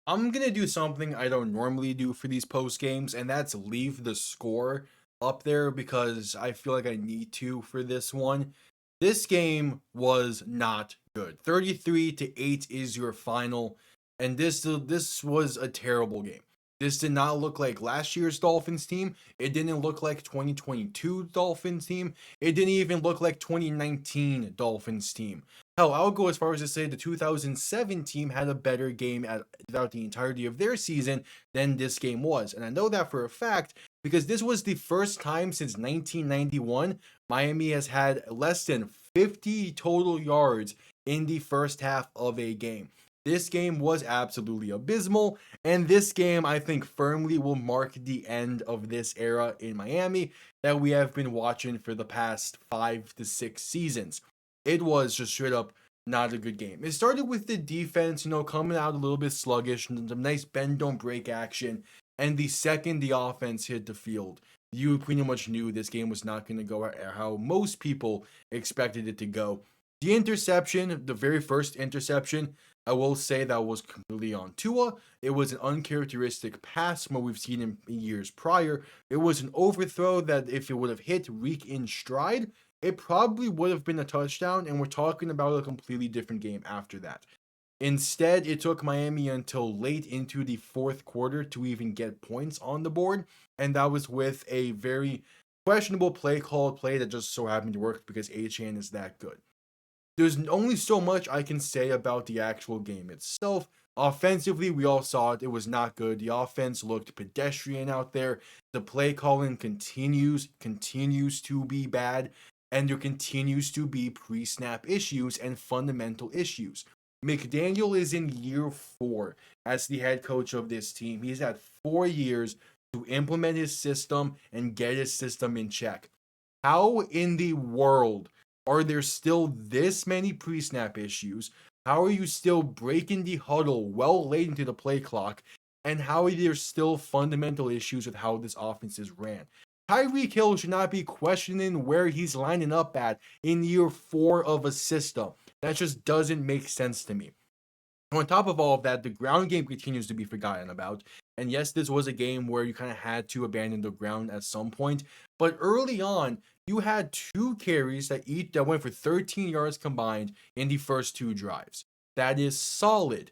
I'm gonna do something I don't normally do for these post games, and that's leave the score up there because I feel like I need to for this one. This game was not good. 33-8 is your final, and this was a terrible game. This did not look like last year's Dolphins team. It didn't look like 2022 Dolphins team. It didn't even look like 2019 Dolphins team. Hell, I would go as far as to say the 2007 team had a better game throughout the entirety of their season than this game was. And I know that for a fact because this was the first time since 1991 Miami has had less than 50 total yards in the first half of a game. This game was absolutely abysmal, and this game I think firmly will mark the end of this era in Miami that we have been watching for the past 5 to 6 seasons. It was just straight up not a good game. It started with the defense, coming out a little bit sluggish, and some nice bend don't break action. And the second the offense hit the field, you pretty much knew this game was not going to go how most people expected it to go. The interception, the very first interception, I will say that was completely on Tua. It was an uncharacteristic pass from what we've seen in years prior. It was an overthrow that if it would have hit Reek in stride, it probably would have been a touchdown, and we're talking about a completely different game after that. Instead, it took Miami until late into the fourth quarter to even get points on the board, and that was with a very questionable play that just so happened to work because Achane is that good. There's only so much I can say about the actual game itself. Offensively, we all saw it. It was not good. The offense looked pedestrian out there. The play calling continues to be bad, and there continues to be pre-snap issues and fundamental issues. McDaniel is in year 4 as the head coach of this team. He's had 4 years to implement his system and get his system in check. How in the world are there still this many pre-snap issues? How are you still breaking the huddle well late into the play clock? And how are there still fundamental issues with how this offense is ran? Tyreek Hill should not be questioning where he's lining up at in year 4 of a system. That just doesn't make sense to me. On top of all of that, the ground game continues to be forgotten about. And yes, this was a game where you kind of had to abandon the ground at some point. But early on, you had 2 carries that went for 13 yards combined in the first 2 drives. That is solid.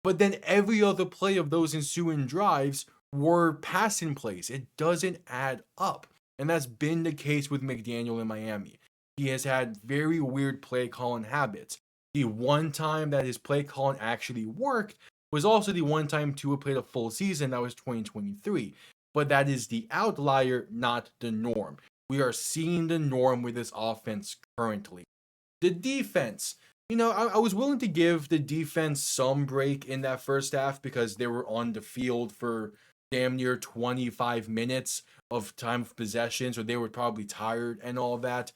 But then every other play of those ensuing drives were passing plays. It doesn't add up. And that's been the case with McDaniel in Miami. He has had very weird play calling habits. The one time that his play calling actually worked was also the one time Tua played a full season, that was 2023. But that is the outlier, not the norm. We are seeing the norm with this offense currently. The defense, I was willing to give the defense some break in that first half because they were on the field for damn near 25 minutes of time of possession, so they were probably tired and all that.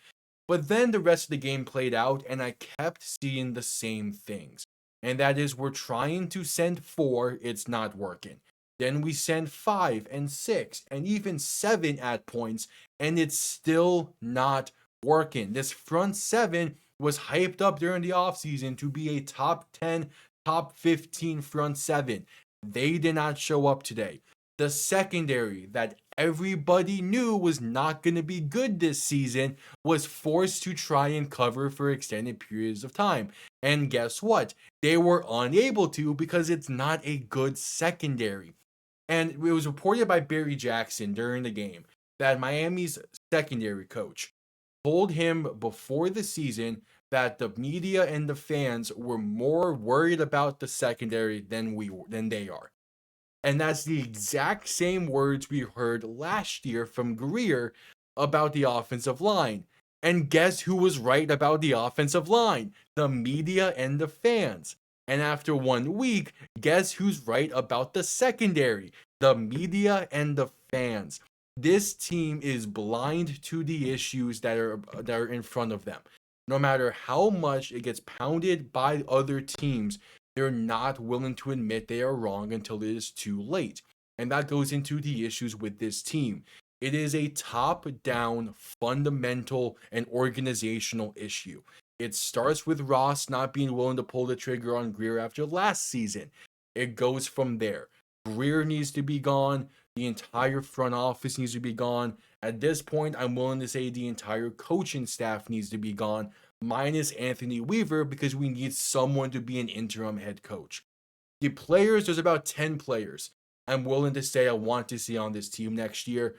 But then the rest of the game played out, and I kept seeing the same things. And that is, we're trying to send 4, it's not working. Then we send 5 and 6 and even 7 at points, and it's still not working. This front 7 was hyped up during the offseason to be a top 10, top 15 front 7. They did not show up today. The secondary that everybody knew was not going to be good this season was forced to try and cover for extended periods of time. And guess what? They were unable to because it's not a good secondary. And it was reported by Barry Jackson during the game that Miami's secondary coach told him before the season that the media and the fans were more worried about the secondary than they are. And that's the exact same words we heard last year from Grier about the offensive line. And guess who was right about the offensive line? The media and the fans. And after 1 week, guess who's right about the secondary? The media and the fans. This team is blind to the issues that are in front of them. No matter how much it gets pounded by other teams, they're not willing to admit they are wrong until it is too late. And that goes into the issues with this team. It is a top-down, fundamental, and organizational issue. It starts with Ross not being willing to pull the trigger on Grier after last season. It goes from there. Grier needs to be gone. The entire front office needs to be gone. At this point, I'm willing to say the entire coaching staff needs to be gone, minus Anthony Weaver, because we need someone to be an interim head coach. The players, there's about 10 players I'm willing to say I want to see on this team next year,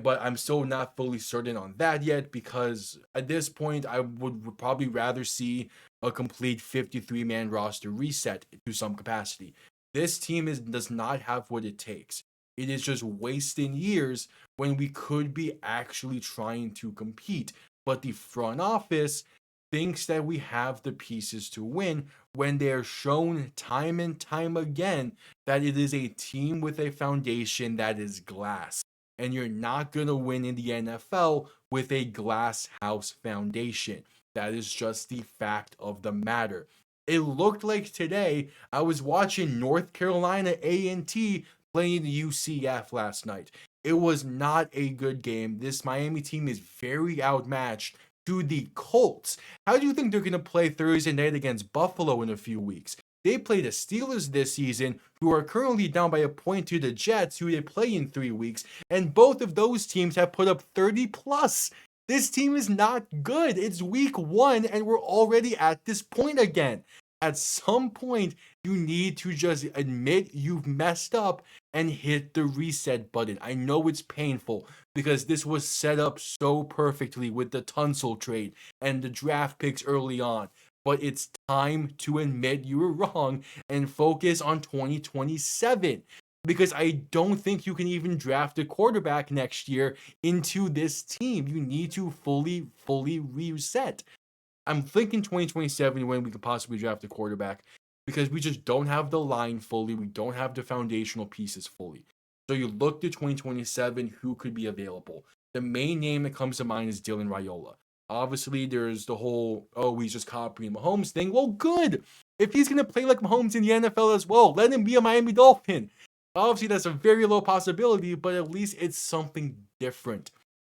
but I'm still not fully certain on that yet because at this point, I would probably rather see a complete 53-man roster reset to some capacity. This team does not have what it takes. It is just wasting years when we could be actually trying to compete. But the front office thinks that we have the pieces to win when they're shown time and time again that it is a team with a foundation that is glass. And you're not going to win in the NFL with a glass house foundation. That is just the fact of the matter. It looked like today I was watching North Carolina A&T playing UCF last night. It was not a good game. This Miami team is very outmatched to the Colts. How do you think they're going to play Thursday night against Buffalo in a few weeks? They play the Steelers this season, who are currently down by a point to the Jets, who they play in 3 weeks, and both of those teams have put up 30 plus. This team is not good. It's week 1, and we're already at this point again. At some point, you need to just admit you've messed up and hit the reset button. I know it's painful because this was set up so perfectly with the Tunsil trade and the draft picks early on. But it's time to admit you were wrong and focus on 2027. Because I don't think you can even draft a quarterback next year into this team. You need to fully reset. I'm thinking 2027 when we could possibly draft a quarterback because we just don't have the line fully. We don't have the foundational pieces fully. So you look to 2027, who could be available? The main name that comes to mind is Dylan Raiola. Obviously, there's the whole, oh, he's just copying Mahomes thing. Well, good. If he's going to play like Mahomes in the NFL as well, let him be a Miami Dolphin. Obviously, that's a very low possibility, but at least it's something different.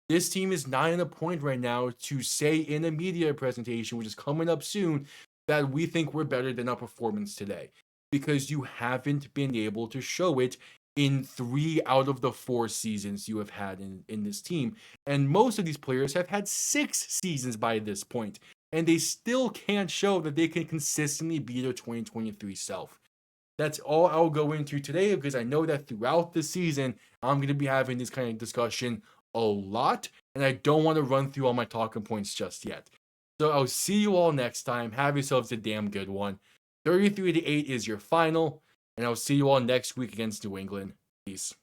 This team is not in a point right now to say in a media presentation, which is coming up soon, that we think we're better than our performance today. Because you haven't been able to show it in 3 out of the 4 seasons you have had in this team. And most of these players have had 6 seasons by this point. And they still can't show that they can consistently be their 2023 self. That's all I'll go into today because I know that throughout the season, I'm going to be having this kind of discussion a lot, and I don't want to run through all my talking points just yet. So I'll see you all next time. Have yourselves a damn good one. 33-8 is your final, and I'll see you all next week against New England. Peace.